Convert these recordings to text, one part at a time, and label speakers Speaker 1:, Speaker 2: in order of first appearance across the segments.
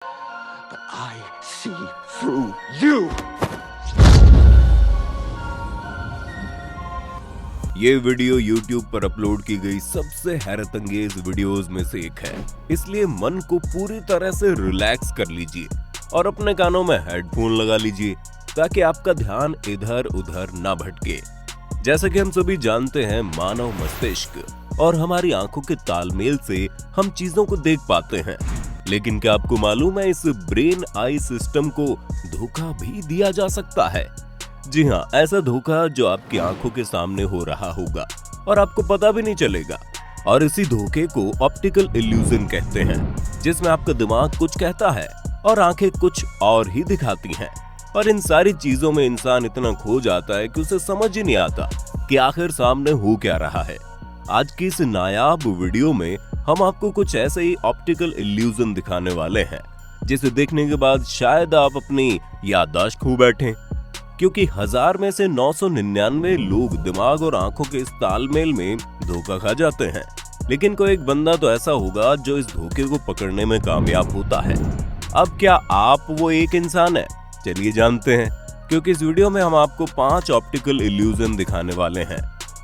Speaker 1: but I see through you.
Speaker 2: ये video YouTube पर upload की गई सबसे हैरत अंगेज वीडियोस में से एक है, इसलिए मन को पूरी तरह से रिलैक्स कर लीजिए और अपने कानों में हेडफोन लगा लीजिए ताकि आपका ध्यान इधर उधर ना भटके। जैसा कि हम सभी जानते हैं, मानव मस्तिष्क और हमारी आंखों के तालमेल से हम चीजों को देख पाते हैं, लेकिन क्या आपको मालूम है इस ब्रेन आई सिस्टम को धोखा भी दिया जा सकता है। जी हाँ, ऐसा धोखा जो आपकी आंखों के सामने हो रहा होगा और आपको पता भी नहीं चलेगा। और इसी धोखे को ऑप्टिकल इल्यूजन कहते हैं, जिसमें आपका दिमाग कुछ कहता है और आंखें कुछ और ही दिखाती हैं। और इन सारी चीजों में इंसान इतना खो जाता है कि उसे समझ ही नहीं आता कि आखिर सामने हो क्या रहा है। आज की इस नायाब वीडियो में हम आपको कुछ ऐसे ही ऑप्टिकल इल्यूजन दिखाने वाले हैं, जिसे देखने के बाद शायद आप अपनी याददाश्त खो बैठें, क्योंकि 1000 में से 999 लोग दिमाग और आंखों के इस तालमेल में धोखा खा जाते हैं। लेकिन कोई एक बंदा तो ऐसा होगा जो इस धोखे को पकड़ने में कामयाब होता है। अब क्या आप वो एक इंसान है? चलिए जानते हैं, क्योंकि इस वीडियो में हम आपको 5 ऑप्टिकल इल्यूजन दिखाने वाले हैं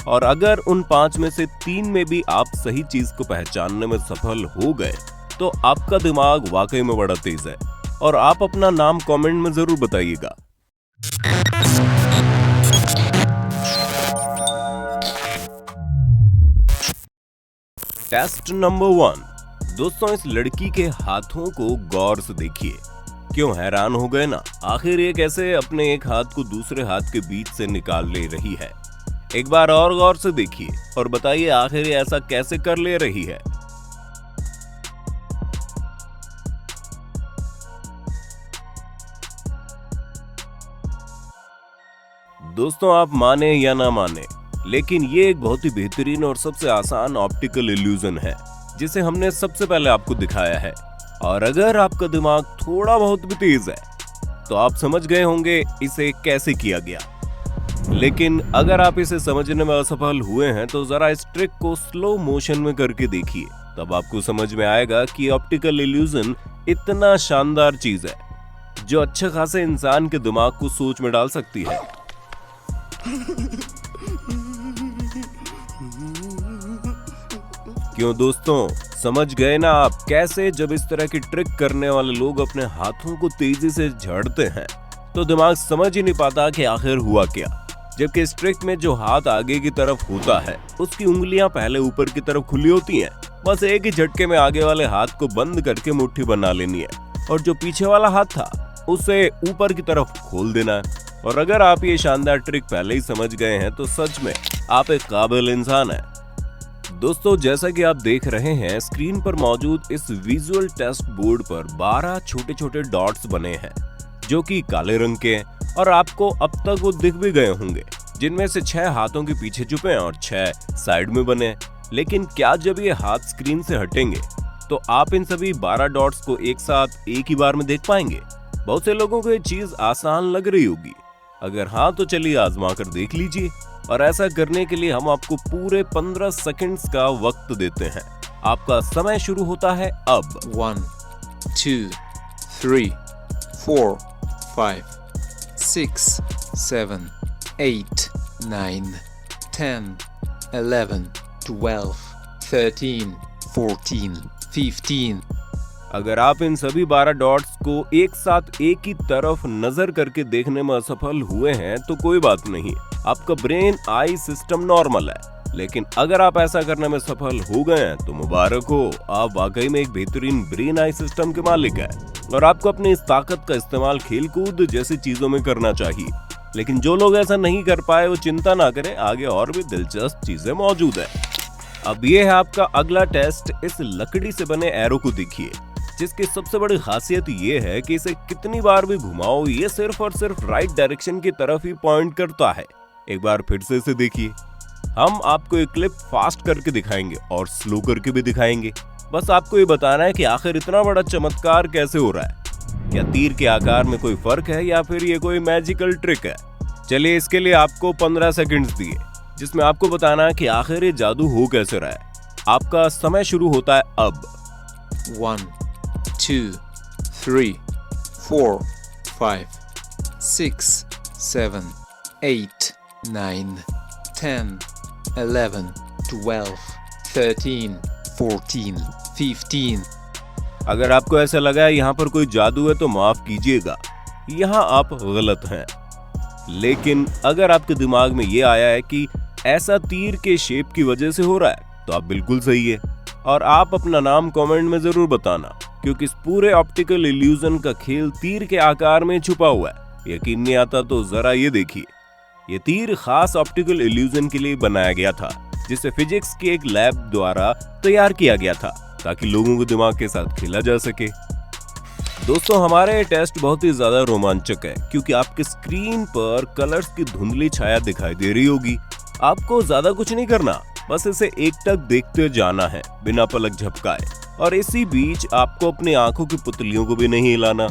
Speaker 2: और अगर उन 5 में से 3 में भी आप सही चीज को पहचानने में सफल हो गए तो आपका दिमाग वाकई में बड़ा तेज है। और आप अपना नाम कमेंट में जरूर बताइएगा। Test number 1। दोस्तों, इस लड़की के हाथों को गौर से देखिए। क्यों हैरान हो गए ना? आखिर ये कैसे अपने एक हाथ को दूसरे हाथ के बीच से निकाल ले रही है? एक बार और गौर से देखिए और बताइए आखिर ये ऐसा कैसे कर ले रही है। दोस्तों, आप माने या ना माने, लेकिन ये एक बहुत ही बेहतरीन और सबसे आसान ऑप्टिकल इल्यूजन है, जिसे हमने सबसे पहले आपको दिखाया है। और अगर आपका दिमाग थोड़ा बहुत भी तेज है तो आप समझ गए होंगे इसे कैसे किया गया। लेकिन अगर आप इसे समझने में असफल हुए हैं तो जरा इस ट्रिक को स्लो मोशन में करके देखिए, तब आपको समझ में आएगा कि ऑप्टिकल इल्यूजन इतना शानदार चीज है जो अच्छे खासे इंसान के दिमाग को सोच में डाल सकती है। क्यों दोस्तों, समझ गए ना आप कैसे जब इस तरह की ट्रिक करने वाले लोग अपने हाथों को तेजी से झड़ते हैं तो दिमाग समझ ही नहीं पाता कि आखिर हुआ क्या। जबकि इस ट्रिक में जो हाथ आगे की तरफ होता है उसकी उंगलियां पहले ऊपर की तरफ खुली होती हैं। बस एक ही झटके में आगे वाले हाथ को बंद करके मुट्ठी बना लेनी है और जो पीछे वाला हाथ था उसे ऊपर की तरफ खोल देना है। और अगर आप ये शानदार ट्रिक पहले ही समझ गए हैं तो सच में आप एक काबिल इंसान हैं। दोस्तों, जैसा कि आप देख रहे हैं स्क्रीन पर मौजूद इस विजुअल टेस्ट बोर्ड पर 12 छोटे छोटे डॉट्स बने हैं जो कि काले रंग के हैं और आपको अब तक वो दिख भी गए होंगे, जिनमें से 6 हाथों के पीछे छुपे हैं और 6 साइड में बने हैं। लेकिन क्या जब ये हाथ स्क्रीन से हटेंगे तो आप इन सभी 12 डॉट्स को एक साथ एक ही बार में देख पाएंगे? बहुत से लोगों को ये चीज आसान लग रही होगी। अगर हाँ तो चलिए आजमा कर देख लीजिए। और ऐसा करने के लिए हम आपको पूरे 15 सेकंड्स का वक्त देते हैं। आपका समय शुरू होता है अब।
Speaker 3: 1 2 3 4 5 6 7 8 9 10 11 12 13 14 15।
Speaker 2: अगर आप इन सभी 12 डॉट्स को एक साथ एक ही तरफ नजर करके देखने में असफल हुए हैं तो कोई बात नहीं, आपका ब्रेन आई सिस्टम नॉर्मल है। लेकिन अगर आप ऐसा करने में सफल हो गए हैं तो मुबारक हो, आप वाकई में एक बेहतरीन ब्रेन आई सिस्टम के मालिक हैं और आपको अपनी इस ताकत का इस्तेमाल खेल कूद जैसी चीजों में करना चाहिए। लेकिन जो लोग ऐसा नहीं कर पाए वो चिंता ना करें, आगे और भी दिलचस्प चीजें मौजूद है। अब ये है आपका अगला टेस्ट। इस लकड़ी से बने एरो को देखिए, जिसकी सबसे बड़ी खासियत ये है कि इसे कितनी बार भी घुमाओ ये सिर्फ और सिर्फ राइट डायरेक्शन की तरफ ही पॉइंट करता है। एक बार फिर से इसे देखिए। हम आपको एक क्लिप फास्ट करके दिखाएंगे और स्लो करके भी दिखाएंगे। बस आपको ये बताना है कि आखिर इतना बड़ा चमत्कार कैसे हो रहा है। क्या तीर के आकार में कोई फर्क है या फिर ये कोई मैजिकल ट्रिक है? चलिए, इसके लिए आपको 15 सेकंड्स दिए, जिसमें आपको बताना है कि आखिर ये जादू हो कैसे रहा है। आपका समय शुरू होता है अब।
Speaker 3: 1 2 3, 4, 5, 6, 7, 8, 9, 10, 11, 12, 13, 14, 15.
Speaker 2: अगर आपको ऐसा लगा है यहाँ पर कोई जादू है तो माफ कीजिएगा, यहाँ आप गलत हैं। लेकिन अगर आपके दिमाग में ये आया है कि ऐसा तीर के शेप की वजह से हो रहा है तो आप बिल्कुल सही है। और आप अपना नाम कमेंट में जरूर बताना, क्योंकि इस पूरे ऑप्टिकल इल्यूजन का खेल तीर के आकार में छुपा हुआ है। यकीन नहीं आता तो जरा ये देखिए, ये तीर खास ऑप्टिकल इल्यूजन के लिए बनाया गया था, जिसे फिजिक्स की एक लैब द्वारा तैयार किया गया था ताकि लोगों के दिमाग के साथ खेला जा सके। दोस्तों, हमारा ये टेस्ट बहुत ही ज्यादा रोमांचक है, क्योंकि आपके स्क्रीन पर कलर्स की धुंधली छाया दिखाई दे रही होगी। आपको ज्यादा कुछ नहीं करना, बस इसे एकटक देखते जाना है बिना पलक झपकाए, और इसी बीच आपको अपनी आंखों की पुतलियों को भी नहीं हिलाना।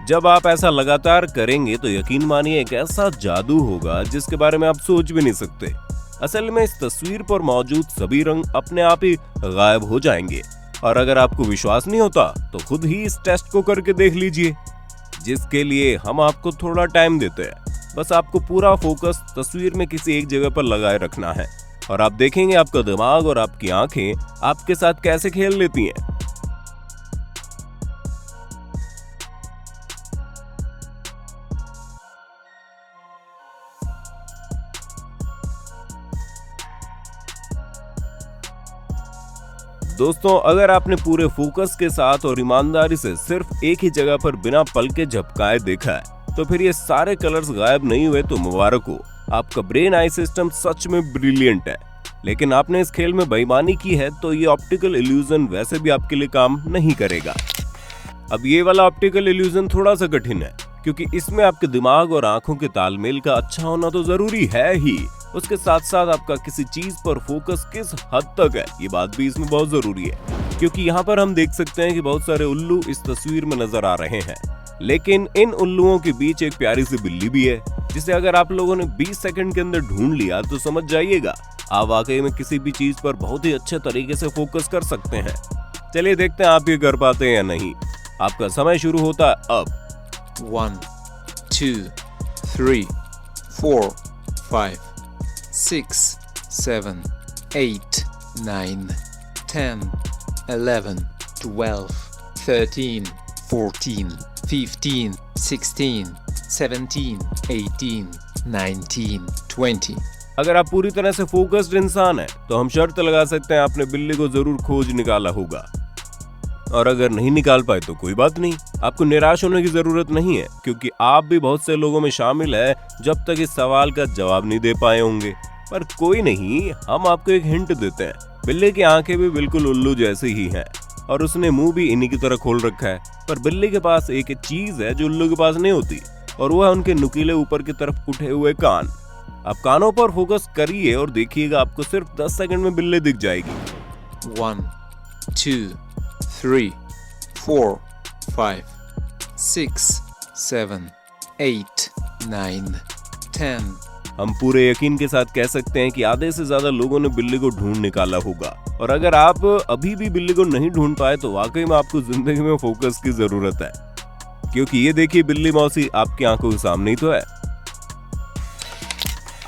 Speaker 2: जब आप ऐसा लगातार करेंगे तो यकीन मानिए एक ऐसा जादू होगा जिसके बारे में आप सोच भी नहीं सकते। असल में इस तस्वीर पर मौजूद सभी रंग अपने आप ही गायब हो जाएंगे। और अगर आपको विश्वास नहीं होता तो खुद ही इस टेस्ट को करके देख लीजिए, जिसके लिए हम आपको थोड़ा टाइम देते हैं। बस आपको पूरा फोकस तस्वीर में किसी एक जगह पर लगाए रखना है, और आप देखेंगे आपका दिमाग और आपकी आंखें आपके साथ कैसे खेल लेती हैं। दोस्तों, अगर आपने पूरे फोकस के साथ और ईमानदारी से सिर्फ एक ही जगह पर बिना पल के झपकाए देखा है, तो फिर ये सारे कलर्स गायब नहीं हुए तो मुबारक हो, आपका ब्रेन आई सिस्टम सच में ब्रिलियंट है। लेकिन आपने इस खेल में बेईमानी की है तो ये ऑप्टिकल इल्यूजन वैसे भी आपके लिए काम नहीं करेगा। अब ये वाला ऑप्टिकल इल्यूजन थोड़ा सा कठिन है, क्योंकि इसमें आपके दिमाग और आंखों के तालमेल का अच्छा होना तो जरूरी है ही, उसके साथ साथ आपका किसी चीज पर फोकस किस हद तक है ये बात भी इसमें बहुत जरूरी है। क्योंकि यहाँ पर हम देख सकते हैं कि बहुत सारे उल्लू इस तस्वीर में नजर आ रहे हैं, लेकिन इन उल्लुओं के बीच एक प्यारी सी बिल्ली भी है, जिसे अगर आप लोगों ने 20 सेकंड के अंदर ढूंढ लिया तो समझ जाइएगा आप वाकई में किसी भी चीज पर बहुत ही अच्छे तरीके से फोकस कर सकते हैं। चलिए देखते हैं आप ये कर पाते हैं या नहीं। आपका समय शुरू होता है अब।
Speaker 3: 1, 2, 3, 4, 5, 6, 7, 8, 9, 10, 11, 12, 13, 14, 15, 16, 17, 18, 19, 20।
Speaker 2: अगर आप पूरी तरह से फोकस्ड इंसान हैं, तो हम शर्त लगा सकते हैं आपने बिल्ली को जरूर खोज निकाला होगा। और अगर नहीं निकाल पाए तो कोई बात नहीं, आपको निराश होने की जरूरत नहीं है, क्योंकि आप भी बहुत से लोगों में शामिल है जब तक इस सवाल का जवाब नहीं दे पाए होंगे। पर कोई नहीं, हम आपको एक हिंट देते हैं। बिल्ली की आंखें भी बिल्कुल उल्लू जैसी ही हैं, और उसने मुंह भी इन्हीं की तरह खोल रखा है। पर बिल्ली के पास एक चीज है जो उल्लू के पास नहीं होती, और वो है उनके नुकीले ऊपर की तरफ उठे हुए कान। आप कानों पर फोकस करिए और देखिएगा आपको सिर्फ 10 सेकंड में बिल्ली दिख जाएगी।
Speaker 3: 1, 2, 3, 4, 5, 6, 7, 8, 9, 10।
Speaker 2: हम पूरे यकीन के साथ कह सकते हैं कि आधे से ज्यादा लोगों ने बिल्ली को ढूंढ निकाला होगा। और अगर आप अभी भी बिल्ली को नहीं ढूंढ पाए तो वाकई में आपको जिंदगी में फोकस की जरूरत है, क्योंकि ये देखिए बिल्ली मौसी आपकी आंखों के सामने ही तो है।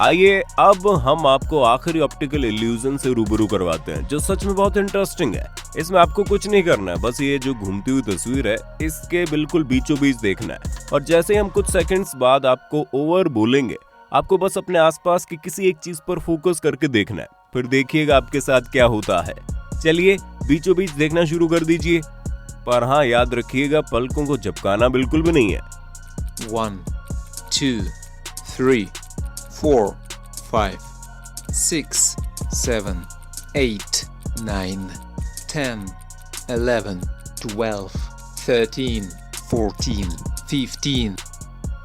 Speaker 2: आइए अब हम आपको आखिरी ऑप्टिकल इल्यूजन से रूबरू करवाते हैं, जो सच में बहुत इंटरेस्टिंग है। इसमें आपको कुछ नहीं करना है, बस ये जो घूमती हुई तस्वीर है इसके बिल्कुल बीचों बीच देखना है, और जैसे हम कुछ सेकंड्स बाद आपको ओवर बोलेंगे, आपको बस अपने आसपास की किसी एक चीज पर फोकस करके देखना है, फिर देखिएगा आपके साथ क्या होता है। चलिए बीचों बीच देखना शुरू कर दीजिए, पर हाँ याद रखिएगा पलकों को झपकाना बिल्कुल भी नहीं है।
Speaker 3: 1, 2, 3, 4, 5, 6, 7, 8, 9, 10, 11, 12, 13, 14, 15।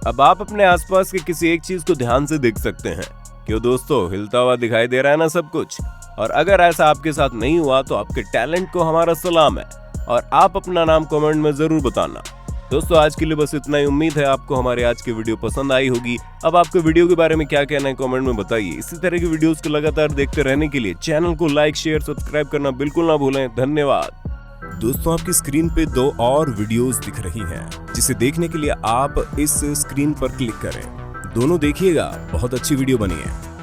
Speaker 2: अब आप अपने आसपास के किसी एक चीज को ध्यान से देख सकते हैं। क्यों दोस्तों, हिलता हुआ दिखाई दे रहा है ना सब कुछ? और अगर ऐसा आपके साथ नहीं हुआ तो आपके टैलेंट को हमारा सलाम है, और आप अपना नाम कमेंट में जरूर बताना। दोस्तों आज के लिए बस इतना ही। उम्मीद है आपको हमारे आज की वीडियो पसंद आई होगी। अब आपको वीडियो के बारे में क्या कहना है कमेंट में बताइए। इसी तरह की वीडियोस को लगातार देखते रहने के लिए चैनल को लाइक, शेयर, सब्सक्राइब करना बिल्कुल ना भूलें। धन्यवाद।
Speaker 4: दोस्तों आपकी स्क्रीन पे 2 और वीडियोस दिख रही हैं, जिसे देखने के लिए आप इस स्क्रीन पर क्लिक करें। दोनों देखिएगा, बहुत अच्छी वीडियो बनी है।